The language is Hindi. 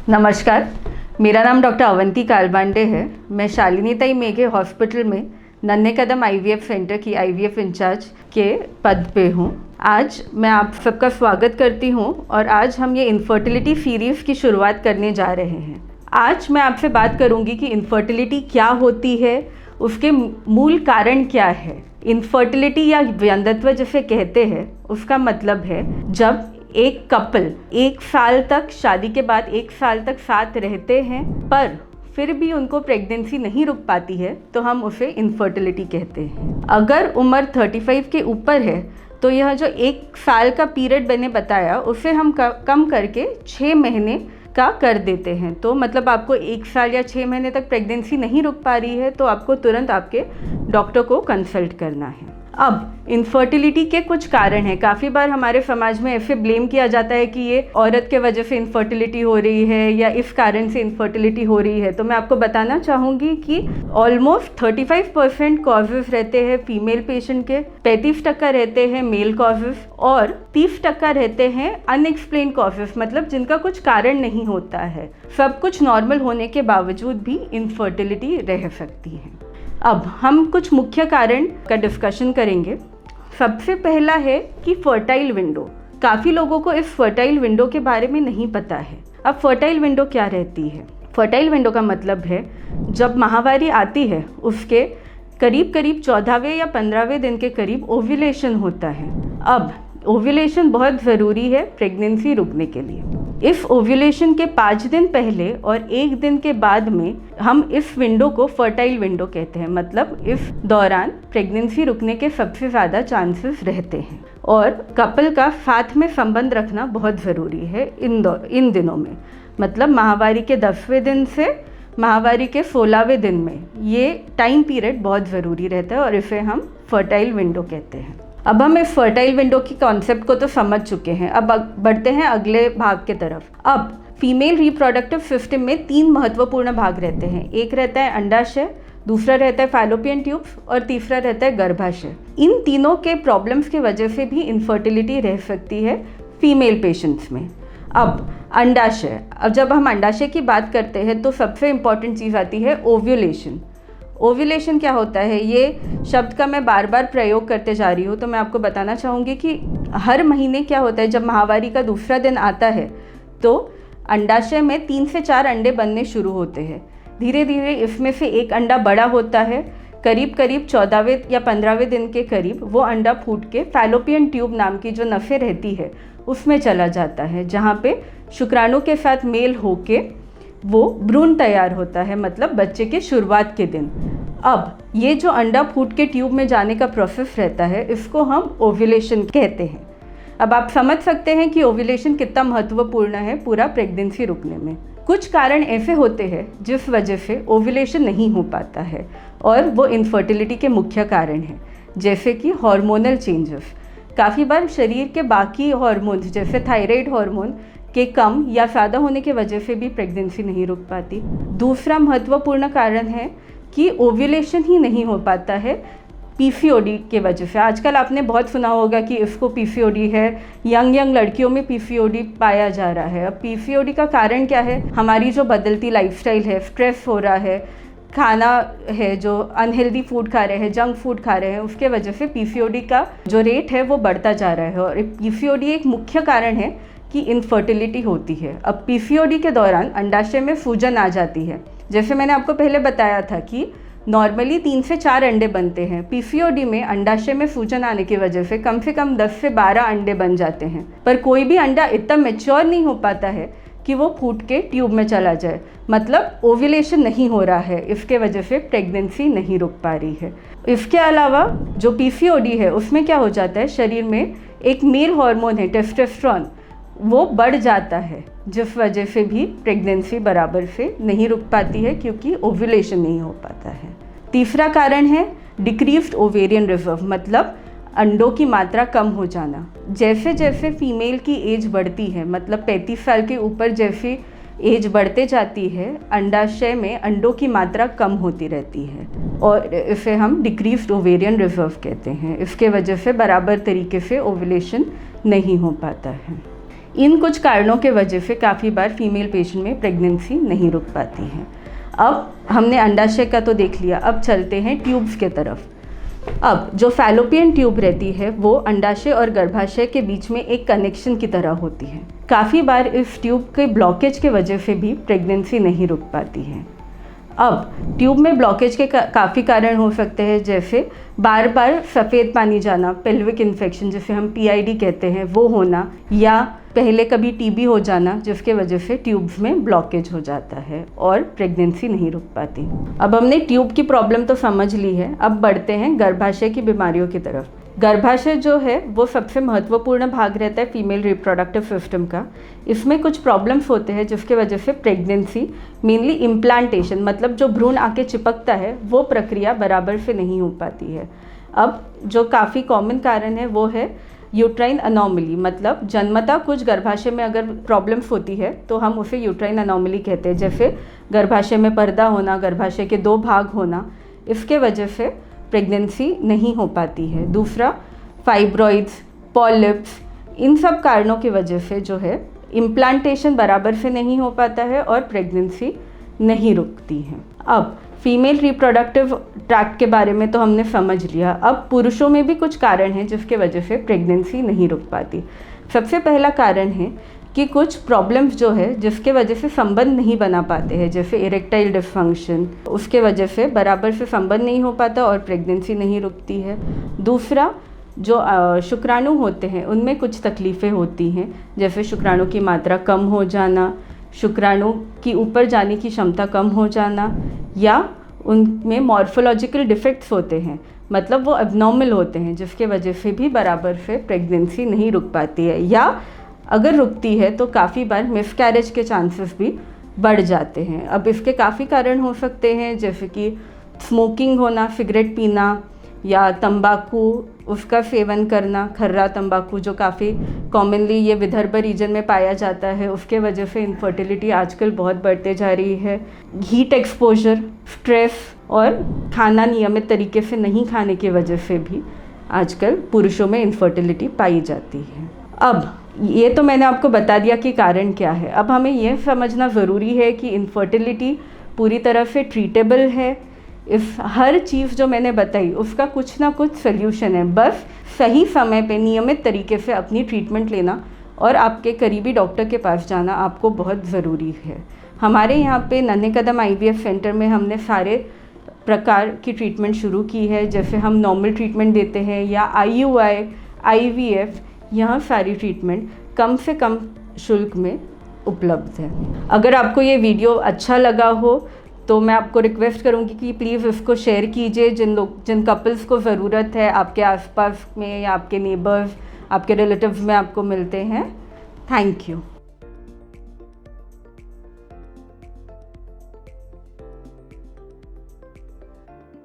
नमस्कार, मेरा नाम डॉक्टर अवंती कालबांडे है। मैं शालिनी ताई मेघे हॉस्पिटल में नन्हे कदम आईवीएफ सेंटर की आईवीएफ इंचार्ज के पद पे हूँ। आज मैं आप सबका स्वागत करती हूँ और आज हम ये इनफर्टिलिटी सीरीज़ की शुरुआत करने जा रहे हैं। आज मैं आपसे बात करूँगी कि इनफर्टिलिटी क्या होती है, उसके मूल कारण क्या है। इनफर्टिलिटी या व्यंधत्व जिसे कहते हैं, उसका मतलब है जब एक कपल 1 साल तक, शादी के बाद 1 साल तक साथ रहते हैं पर फिर भी उनको प्रेगनेंसी नहीं रुक पाती है, तो हम उसे इनफर्टिलिटी कहते हैं। अगर उम्र 35 के ऊपर है तो यह जो 1 साल का पीरियड मैंने बताया उसे हम कम करके 6 महीने का कर देते हैं। तो मतलब आपको 1 साल या 6 महीने तक प्रेगनेंसी नहीं रुक पा रही है तो आपको तुरंत आपके डॉक्टर को कंसल्ट करना है। अब इनफर्टिलिटी के कुछ कारण हैं। काफ़ी बार हमारे समाज में ऐसे ब्लेम किया जाता है कि ये औरत के वजह से इनफर्टिलिटी हो रही है या इस कारण से इनफर्टिलिटी हो रही है। तो मैं आपको बताना चाहूँगी कि ऑलमोस्ट 35% कॉजेज़ रहते हैं फीमेल पेशेंट के, 35% रहते हैं मेल कॉजेज़ और 30% रहते हैं अनएक्सप्लेन कॉजेज़, मतलब जिनका कुछ कारण नहीं होता है। सब कुछ नॉर्मल होने के बावजूद भी इनफर्टिलिटी रह सकती है। अब हम कुछ मुख्य कारण का डिस्कशन करेंगे। सबसे पहला है कि फर्टाइल विंडो। काफ़ी लोगों को इस फर्टाइल विंडो के बारे में नहीं पता है। अब फर्टाइल विंडो क्या रहती है? फर्टाइल विंडो का मतलब है जब माहवारी आती है उसके करीब 14वें या 15वें दिन के करीब ओव्यूलेशन होता है। अब ओव्यूलेशन बहुत ज़रूरी है प्रेगनेंसी रुकने के लिए। इस ओव्यूलेशन के 5 दिन पहले और 1 दिन के बाद में हम इस विंडो को फर्टाइल विंडो कहते हैं। मतलब इस दौरान प्रेगनेंसी रुकने के सबसे ज़्यादा चांसेस रहते हैं और कपल का साथ में संबंध रखना बहुत ज़रूरी है इन दिनों में। मतलब माहवारी के 10वें दिन से माहवारी के 16वें दिन में ये टाइम पीरियड बहुत ज़रूरी रहता है और इसे हम फर्टाइल विंडो कहते हैं। अब हम इस फर्टाइल विंडो की कॉन्सेप्ट को तो समझ चुके हैं। अब बढ़ते हैं अगले भाग के तरफ। अब फीमेल रिप्रोडक्टिव सिस्टम में 3 महत्वपूर्ण भाग रहते हैं। एक रहता है अंडाशय, दूसरा रहता है फैलोपियन ट्यूब्स और तीसरा रहता है गर्भाशय। इन तीनों के प्रॉब्लम्स की वजह से भी इनफर्टिलिटी रह सकती है फीमेल पेशेंट्स में। अब अंडाशय, अब जब हम अंडाशय की बात करते हैं तो सबसे इम्पॉर्टेंट चीज़ आती है ओव्यूलेशन। ओव्यूलेशन क्या होता है, ये शब्द का मैं बार बार प्रयोग करते जा रही हूँ तो मैं आपको बताना चाहूँगी कि हर महीने क्या होता है, जब माहवारी का दूसरा दिन आता है तो अंडाशय में 3 से 4 अंडे बनने शुरू होते हैं। धीरे धीरे इसमें से एक अंडा बड़ा होता है, करीब 14वें या 15वें दिन के करीब वो अंडा फूट के फैलोपियन ट्यूब नाम की जो नसें रहती है उसमें चला जाता है, जहाँ पे शुक्राणु के साथ मेल होके वो भ्रूण तैयार होता है, मतलब बच्चे के शुरुआत के दिन। अब ये जो अंडा फूट के ट्यूब में जाने का प्रोसेस रहता है इसको हम ओव्यूलेशन कहते हैं। अब आप समझ सकते हैं कि ओव्यूलेशन कितना महत्वपूर्ण है पूरा प्रेगनेंसी रुकने में। कुछ कारण ऐसे होते हैं जिस वजह से ओव्यूलेशन नहीं हो पाता है और वो इनफर्टिलिटी के मुख्य कारण हैं, जैसे कि हार्मोनल चेंजेस। काफ़ी बार शरीर के बाकी हार्मोन्स जैसे थायराइड हार्मोन के कम या ज़्यादा होने की वजह से भी प्रेगनेंसी नहीं रुक पाती। दूसरा महत्वपूर्ण कारण है कि ओव्यूलेशन ही नहीं हो पाता है पीसीओडी के वजह से। आजकल आपने बहुत सुना होगा कि इसको पीसीओडी है, यंग लड़कियों में पीसीओडी पाया जा रहा है। अब पीसीओडी का कारण क्या है? हमारी जो बदलती लाइफस्टाइल है, स्ट्रेस हो रहा है, खाना है जो अनहेल्दी फूड खा रहे हैं, जंक फूड खा रहे हैं, उसके वजह से पीसीओडी का जो रेट है वो बढ़ता जा रहा है और पीसीओडी एक मुख्य कारण है कि इनफर्टिलिटी होती है। अब पीसीओडी के दौरान अंडाशय में सूजन आ जाती है। जैसे मैंने आपको पहले बताया था कि नॉर्मली 3 से 4 अंडे बनते हैं, पीसीओडी में अंडाशय में सूजन आने की वजह से कम 10 से 12 अंडे बन जाते हैं, पर कोई भी अंडा इतना मैच्योर नहीं हो पाता है कि वो फूट के ट्यूब में चला जाए। मतलब ओव्यूलेशन नहीं हो रहा है, इसके वजह से प्रेगनेंसी नहीं रुक पा रही है। इसके अलावा जो पीसीओडी है उसमें क्या हो जाता है, शरीर में एक मेल हार्मोन है टेस्टोस्टेरोन, वो बढ़ जाता है, जिस वजह से भी प्रेगनेंसी बराबर से नहीं रुक पाती है क्योंकि ओव्यूलेशन नहीं हो पाता है। तीसरा कारण है डिक्रीज्ड ओवेरियन रिजर्व, मतलब अंडों की मात्रा कम हो जाना। जैसे जैसे फीमेल की एज बढ़ती है, मतलब 35 साल के ऊपर जैसे एज बढ़ते जाती है, अंडाशय में अंडों की मात्रा कम होती रहती है और इसे हम डिक्रीज्ड ओवेरियन रिजर्व कहते हैं। इसके वजह से बराबर तरीके से ओव्यूलेशन नहीं हो पाता है। इन कुछ कारणों के वजह से काफ़ी बार फीमेल पेशेंट में प्रेगनेंसी नहीं रुक पाती है। अब हमने अंडाशय का तो देख लिया, अब चलते हैं ट्यूब्स के तरफ। अब जो फैलोपियन ट्यूब रहती है वो अंडाशय और गर्भाशय के बीच में एक कनेक्शन की तरह होती है। काफ़ी बार इस ट्यूब के ब्लॉकेज के वजह से भी प्रेगनेंसी नहीं रुक पाती है। अब ट्यूब में ब्लॉकेज के काफ़ी कारण हो सकते हैं, जैसे बार बार सफ़ेद पानी जाना, पेल्विक इन्फेक्शन जिसे हम PID कहते हैं वो होना, या पहले कभी TB हो जाना जिसके वजह से ट्यूब्स में ब्लॉकेज हो जाता है और प्रेगनेंसी नहीं रुक पाती। अब हमने ट्यूब की प्रॉब्लम तो समझ ली है, अब बढ़ते हैं गर्भाशय की बीमारियों की तरफ। गर्भाशय जो है वो सबसे महत्वपूर्ण भाग रहता है फीमेल रिप्रोडक्टिव सिस्टम का। इसमें कुछ प्रॉब्लम्स होते हैं जिसके वजह से प्रेगनेंसी, मेनली इम्प्लांटेशन मतलब जो भ्रूण आके चिपकता है वो प्रक्रिया बराबर से नहीं हो पाती है। अब जो काफ़ी कॉमन कारण है वो है यूट्राइन अनोमली, मतलब जन्मता कुछ गर्भाशय में अगर प्रॉब्लम्स होती है तो हम उसे यूट्राइन अनोमली कहते हैं, जैसे गर्भाशय में पर्दा होना, गर्भाशय के 2 भाग होना, इसके वजह से प्रेगनेंसी नहीं हो पाती है। दूसरा फाइब्रॉइड्स, पॉलिप्स, इन सब कारणों की वजह से जो है इम्प्लांटेशन बराबर से नहीं हो पाता है और प्रेगनेंसी नहीं रुकती है। अब फीमेल रिप्रोडक्टिव ट्रैक्ट के बारे में तो हमने समझ लिया। अब पुरुषों में भी कुछ कारण हैं जिसके वजह से प्रेगनेंसी नहीं रुक पाती। सबसे पहला कारण है कि कुछ प्रॉब्लम्स जो है जिसके वजह से संबंध नहीं बना पाते हैं, जैसे इरेक्टाइल डिस्फंक्शन, उसके वजह से बराबर से संबंध नहीं हो पाता और प्रेगनेंसी नहीं रुकती है। दूसरा, जो शुक्राणु होते हैं उनमें कुछ तकलीफ़ें होती हैं, जैसे शुक्राणु की मात्रा कम हो जाना, शुक्राणु की ऊपर जाने की क्षमता कम हो जाना, या उनमें मॉर्फोलॉजिकल डिफेक्ट्स होते हैं, मतलब वो एबनॉर्मल होते हैं, जिसके वजह से भी बराबर से प्रेगनेंसी नहीं रुक पाती है, या अगर रुकती है तो काफ़ी बार मिसकैरेज के चांसेस भी बढ़ जाते हैं। अब इसके काफ़ी कारण हो सकते हैं, जैसे कि स्मोकिंग होना, सिगरेट पीना, या तंबाकू उसका सेवन करना, खर्रा तंबाकू जो काफ़ी कॉमनली ये विदर्भ रीजन में पाया जाता है, उसके वजह से इनफर्टिलिटी आजकल बहुत बढ़ते जा रही है। हीट एक्सपोजर, स्ट्रेस और खाना नियमित तरीके से नहीं खाने की वजह से भी आजकल पुरुषों में इनफर्टिलिटी पाई जाती है। अब ये तो मैंने आपको बता दिया कि कारण क्या है। अब हमें यह समझना ज़रूरी है कि इनफर्टिलिटी पूरी तरह से ट्रीटेबल है। इस हर चीज़ जो मैंने बताई उसका कुछ ना कुछ सल्यूशन है, बस सही समय पे नियमित तरीके से अपनी ट्रीटमेंट लेना और आपके करीबी डॉक्टर के पास जाना आपको बहुत ज़रूरी है। हमारे यहाँ पे नन्हे कदम IVF सेंटर में हमने सारे प्रकार की ट्रीटमेंट शुरू की है, जैसे हम नॉर्मल ट्रीटमेंट देते हैं या IUI, IVF, यह सारी ट्रीटमेंट कम से कम शुल्क में उपलब्ध है। अगर आपको ये वीडियो अच्छा लगा हो तो मैं आपको रिक्वेस्ट करूँगी कि प्लीज़ इसको शेयर कीजिए जिन कपल्स को ज़रूरत है, आपके आसपास में या आपके नेबर्स, आपके रिलेटिव्स में आपको मिलते हैं। Thank you.